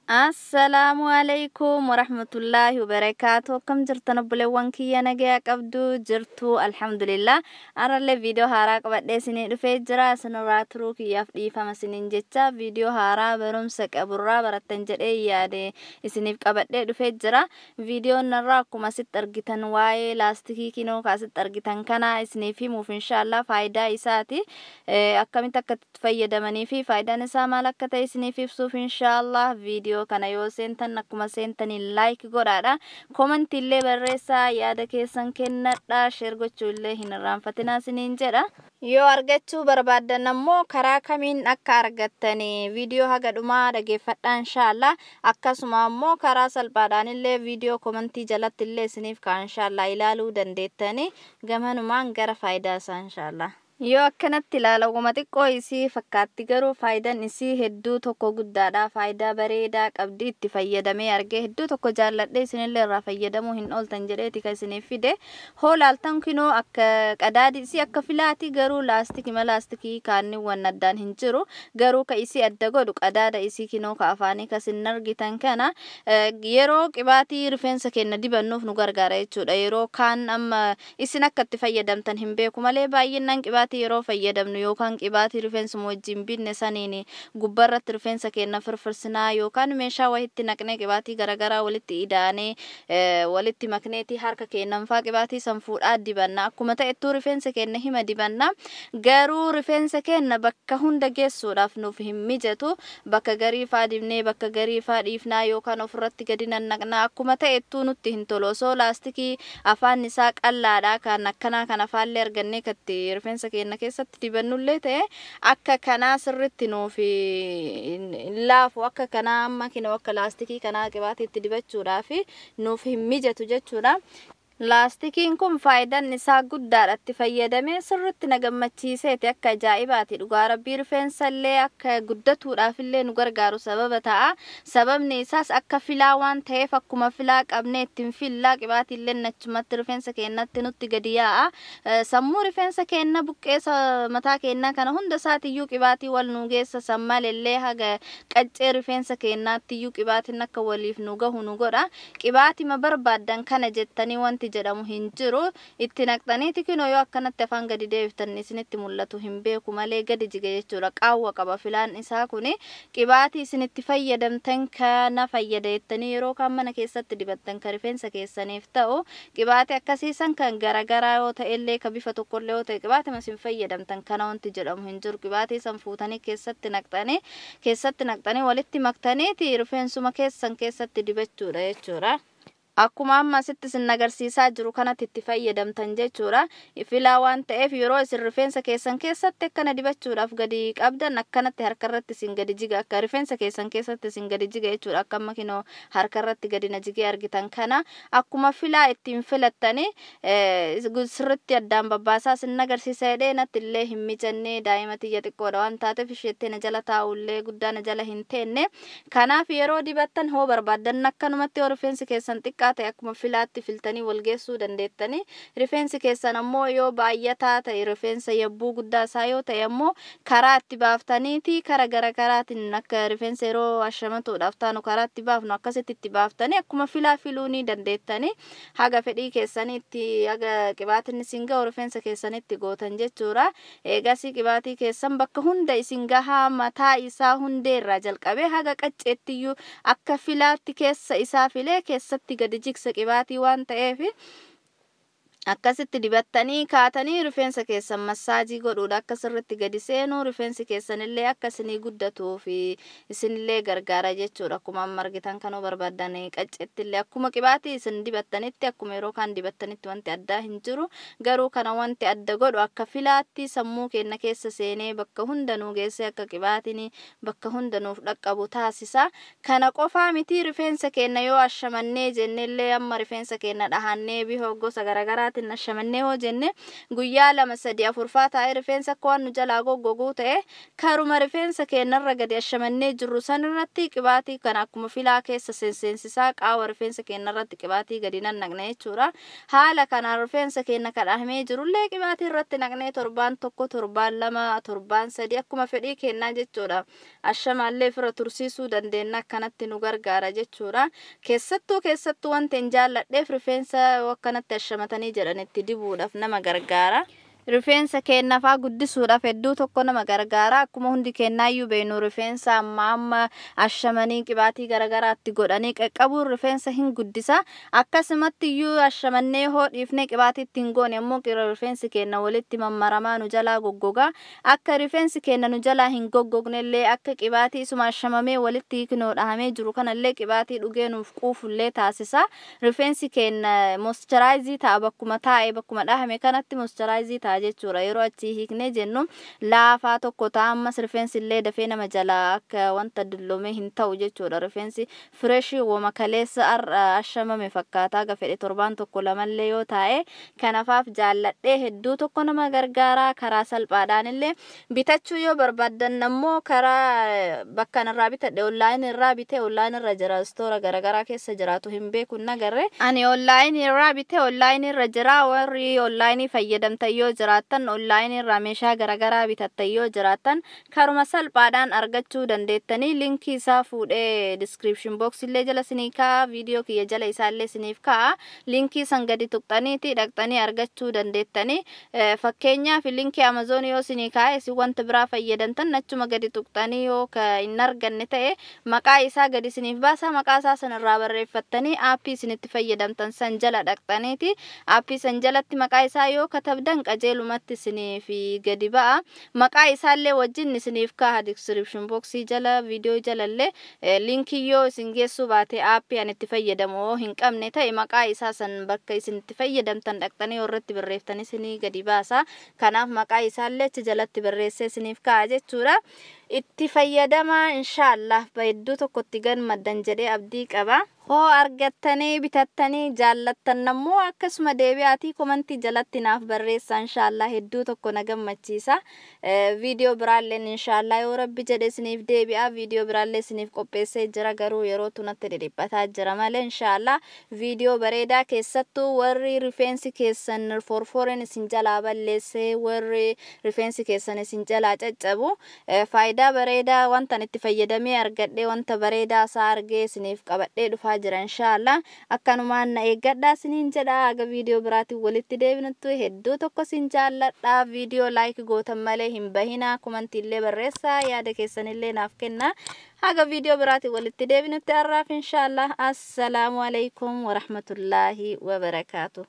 Assalamualaikum warahmatullahi wabarakatuh. Kam jirtan bulewan kiyya nagaya qabdu jirtu alhamdulillah. Aralle video haaraa qabadhee isinii dhufee jira. Sanarraa turuu kiyyaaf dhiifama isiniin jecha video haaraa barumsa qaburraa barattan jedhee yaade isiniif qabadhee dhufee jira. Videoon narraa akkuma asitti argitan waa'ee laastikii kinoo kaasitti argitan kana isiniif himuuf inshallah faayidaa isaati. Akkamitti akka itti fayyadamanii fi faayidaan isaa maal akka ta'e isiniif ibsuuf inshallah video kana yoo sentan akkuma sentanii like godhaadha. Comment illee barreessaa yaada keessan kennadha. Share gochuu illee hin irraanfatinaa isiniin jedha. Yoo argachuu barbaaddan ammoo karaa kamiin akka argattanii video haga dhumaa dhageeffadhaa inshallah. Akkasuma ammoo karaa salphaadhaan illee video commentii jalatti illee isiniif kaa inshallah ilaaluu dandeettanii gamanumaan gara faayidaa isaa inshallah. Yoo akkanatti ilaalawuma xiqqoo isii fakkaatti garuu faayidaan isii hedduu tokko guddaadha. Faayidaa bareedaa qabdi itti fayyadamee argee hedduu tokko jaalladhee isinillee irraa fayyadamuu hin ooltan jedheeti kan isiniif fide. Hoolaaltan kinoo akka qadaadi isii akka filaati garuu laastikii kaanniwwan addaan hin jiru. Garuu ka isii adda godhu qadaada isii kinoo ka afaanii kasin argitan kana yeroo qibaatii rifeensa keenya dibannuuf nu gargaara jechuudha. Yeroo kaan amma isin akka itti fayyadamtan hin beeku malee baay'inaan qibaatii yeroo fayyadamnu yookaan qibaatii rifeensuma wajjin binne saniin gubbarratti rifeensa keenya firfirsinaa yookaan meeshaa wayitti naqnee qibaatii garagaraa walitti ida'anii walitti makneeti harka keenyan faa qibaatii san fuudhaa dibanna. Akkuma ta'ettuu rifeensa keenya hima dibanna. Garuu rifeensa keenya bakka hunda geessuudhaaf nuuf hin mijatu. Bakka garii faa dibnee bakka garii faa dhiifnaa yookaan ofirratti gadi nannaqnaa. Akkuma ta'ettuu nutti hin tolu. Osoo laastikii afaan isaa qallaadha kan akkanaa kan afaallee argannee katti rifeensa keenya keessatti dibannullee ta'e akka kanaa sirritti nuuf laafu akka kanaa amma kinoo akka laastikii kanaa qibaatiitti dibachuudhaaf nuuf hin mijatu jechuudha. Laastikiin kun faayidaan isaa guddaadha. Itti fayyadamee sirritti na gammachiiseeti akka ajaa'ibaati. Dhugaa rabbii rifeensa illee akka guddatuudhaaf illee nu gargaaru sababa ta'a. Sababni isaas akka filaa waan ta'eef akkuma filaa qabnee ittiin fillaa qibaatii illee nachumatti rifeensa keenyatti nutti gadi yaa'a. Sammuu rifeensa keenya buqqeessa mataa keenya kana hunda isaatiyyuu qibaatii wal nu geessa sammalillee haga qaccee rifeensa keenyaattiyyuu qibaatiin akka waliif nu gahu nu godha. Qibaatii ma barbaaddan kana jettanii wanti jedhamu hin jiru. Itti naqxaniiti kinoo yoo akkanatti afaan gadi deebiftan isinitti mul'atu hin beeku malee gadi jiga jechuudha. Qaawwa qaba filaan isaa kuni. Qibaatii isinitti fayyadamtan kana fayyada jettanii yeroo kaan mana keessatti dibattan kan rifeensa keessaniif ta'u qibaatii akkasiisan kan garagaraa yoo ta'e illee ka bifa tokkollee yoo ta'e qibaatii masin fayyadamtan kana wanti jedhamu hin jiru. Qibaatii san fuutanii keessatti naqxanii walitti maktaniiti rifeensuma keessan keessatti dibachuudha jechuudha. Akkuma amma asitti isin agarsiisaa jiru kanatti itti fayyadamtan jechuudha. Filaa waan ta'eef yeroo isin rifeensa keessan keessatti akkana dibachuudhaaf gadi qabdan akkanatti harkarratti isin gadi jiga akka rifeensa keessan keessatti isin gadi jiga jechuudha. Akka amma kinoo harkarratti gadi na jigee argitan kana akkuma filaa ittiin filattanii sirritti addaan babbaasaa isin agarsiisa jedhee natti illee hin mijannee daa'ima tiyya xiqqoodha waan taateef isheettee na jala taa'ullee guddaa na jala hin teenne. Kanaaf yeroo dibattan hoo barbaaddan akkanumatti yoo rifeensi keessan xiqqaa ta'e akkuma filaatti filtanii wal geessuu dandeettanii. Rifeensi keessan ammoo yoo baay'ataa ta'e rifeensa yabbuu guddaa isaa yoo ta'e ammoo karaa itti baaftaniiti karaa garaagaraatiin akka rifeensa yeroo ashamatuudhaaf taanu karaa itti baafnu akkasitti itti baaftanii akkuma filaa filuu ni dandeettanii haga fedhii keessanitti haga qibaatiin isin gahu rifeensa keessanitti gootan jechuudha. Eegasii qibaatii keessan bakka hunda isin gahaa mataa isaa hundeerraa jalqabee haga qacceettiyyuu akka filaatti keessa isaa filee keessatti gadi jigsa qibaatii waan ta'eef akkasitti dibattanii kaatanii rifeensa keessan massaajii godhuudha. Akka sirritti gadi seenuu rifeensi keessan illee akka isinii guddatuu fi isinillee gargaara jechuudha. Akkuma amma argitan kanoo barbaadan qacceetti illee akkuma qibaatii isin dibattanitti akkuma yeroo kaan dibattanitti wanti addaa hin jiru. Garuu kana wanti adda godhu akka filaatti sammuu keenya keessa seenee bakka hundanuu geessee akka qibaatiin bakka hundanuuf dhaqqabu taasisa. Kana qofaa miti rifeensa keenya yoo ashamannee jennellee amma rifeensa keenya dhahannee bihoo gosa garagaraa isaatiin ashamannee hoo jenne guyyaa lama sadii afurfaa taa'ee rifeensa akka waan nu jalaa goggoguu ta'e karuma rifeensa keenyarra gadi ashamannee jirru sanirratti qibaatii kan akkuma filaa keessa seensisaa qaama rifeensa keenyarratti qibaatii gadi naqnee jechuudha. Haala kanaan rifeensa keenya kadhamee jirullee qibaatii irratti naqnee torbaan tokko torbaan lama torbaan sadii akkuma fedhii kennaa jechuudha. Ashamaallee fira tursiisuu dandeenya akkanatti nu gargaara jechuudha. Keessattuu wanti hin jaalladheef rifeensa akkanatti ashamatanii jedhanitti dibuudhaaf nama gargaara. Rifeensa keenyafaa guddisuudhaaf hedduu tokko nama gargaara. Akkuma hundi keenyaayyuu beenu rifeensa amma ashamanii qibaatii garagaraatti godhanii qaqqabuun rifeensa hin guddisa. Akkasumatti iyyuu ashamannee hodhiifnee qibaatiitti hin goone ammoo rifeensi keenya walitti mammaramaa nu jalaa goggoga. Akka rifeensi keenya nu jalaa hin goggognellee akka qibaatii isuma ashamamee walitti hiiknoo dhahamee jiru kanallee qibaatii dhugee nuuf quufullee taasisa. Rifeensi keenya moisturaayizii ta'a bakkuma taa'ee bakkuma dhahame kanatti moisturaayizii ta'a jechuudha. Yeroo achi hiiknee jennu laafaa tokko ta'a ammas rifeensi illee dafee nama jalaa akka wanta dulloomee hin ta'u jechuudha. Rifeensi fireshii wama kaleessa ashamame fakkaataa gafedhe torbaan tokko lamallee yoo taa'e kanafaaf jaalladhee hedduu tokko nama gargaara. Karaa salphaadhaan illee bitachuu yoo barbaaddan ammoo karaa bakka irraa bitadhe online irraa bite online irra jira stoora garagaraa keessa jiraatu hin beeku nagarre. Ani online irraa bite online irra jira. Warri online fayyadamtan yoo jiraatan online irraa meeshaa garagaraa bitattan yoo jiraatan karuma salphaadhaan argachuu dandeettanii. Linkii isaa fuudhee description box illee jala sinii kaa'a. Video kiyya jala isaallee siniif kaa'a. Linkii san gadi tuqxaniiti dhaqxanii argachuu dandeettanii. Fakkeenyaaf linkii Amazon yoo sinii kaa'e si wanta biraa fayyadamtan achuma gadi tuqxanii yoo hin arganne ta'e maqaa isaa gadi siniif baasa. Maqaa isaa sanarraa barreeffattanii aappii isinitti fayyadamtan san jala dhaqxaniiti. Aappii san jalatti maqaa isaa yoo katabdan qajeelumatti siniif gadi ba'a. Maqaa isaallee wajjin siniif kaa'a description boxii jala video jalallee linkii yoo isin geessuu baate aappii ani itti fayyadamu hin qabne ta'e maqaa isaa san bakka isin itti fayyadamtan dhaqxanii irratti barreeffatanii sinii gadi baasa. Kanaaf maqaa isaallee achi jalatti barreessee siniif kaa'a jechuudha. Itti fayyadama inshallah hedduu tokkotti gammaddan jedhee abdii qaba. Hoo argattanii bitattanii jaallattan ammoo akkasuma deebi'aatii komentii jalatti naaf barreessaa inshallah hedduu tokko na gammachiisa. Video biraalleen inshallah yoo rabbi jedhe isiniif deebi'a. Video biraallee isiniif qopheessee jira garuu yeroo tunatti dhidhiphataa jira malee inshallah video bareedaa keessattuu warri rifeensi keessan forforen isin jalaa balleessee warri rifeensi keessan isin jalaa caccabu faayidaa bareedaa wanta itti fayyadamee argadhee wanta bareedaa isaa argee isiniif qabadhee dhufaa jira inshallah. Akkanumaan na eeggadhaa isiniin jedha. Aga video biraatiin walitti deebinutti hedduu tokko isin jaalladha. Video like gootan malee hin bahina. Komentii illee barreessaa. Yaada keessanillee naaf kenna. Aga video biraatiin walitti deebinutti har'aaf inshallah. Assalaamu alaykum wa rahmatullahi wa barakatuh.